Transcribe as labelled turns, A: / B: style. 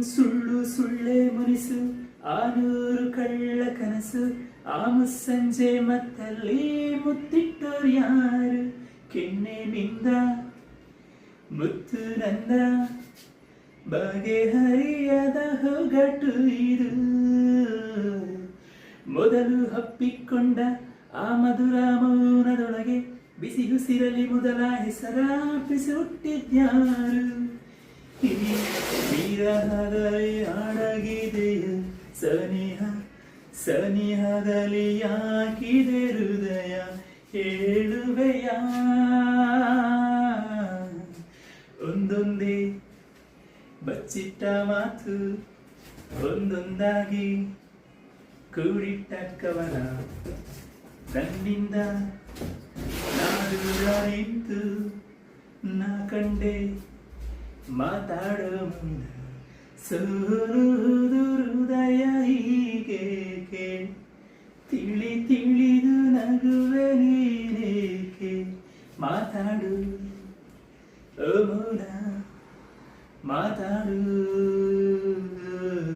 A: ಸುಳ್ಳು ಸುಳ್ಳೆ ಮುನಿಸು ಆ ನೂರು ಕಳ್ಳ ಕನಸು ಆ ಮುಸ್ಸಂಜೆ ಮತ್ತಲ್ಲಿ ಮುತ್ತಿಟ್ಟೋರು ಯಾರು ಕೆನ್ನೆನಿಂದ ಮುತ್ತು ನಂದ ಬಗೆಹರಿಯದ ಹೊಗಟು ಇದು ಮೊದಲು ಹಪ್ಪಿಕೊಂಡ ಆ ಮಧುರ ಮೌನದೊಳಗೆ ಬಿಸಿ ಉಸಿರಲಿ ಮೊದಲ ಹೆಸರಾಪಿಸಿ ಹುಟ್ಟಿದ್ಯಾರು ವಿರಹದಲ್ಲಿ ಅಡಗಿದೆಯ ಸನಿಹ ಸನಿಹದಲ್ಲಿ ಯಾಕಿದೆ ಹೃದಯ ಹೇಳುವೆಯ ಒಂದೊಂದೇ ಬಚ್ಚಿಟ್ಟ ಮಾತು ಒಂದೊಂದಾಗಿ ಕೂಡಿಟ್ಟ ಕವನ ನನ್ನಿಂದ ನಾದೂರ ನಿಂತು ನಾ ಕಂಡೆ ಮಾತಾಡೋ ಮುನ್ನ ಸೋರುವುದು ಹೃದಯ ಹೀಗೇಕೆ ತಿಳಿ ತಿಳಿದು ನಗುವೆ ನೀನೇಕೆ ಮಾತಾಡು ಓ ಮೌನ ಮಾತಾಡು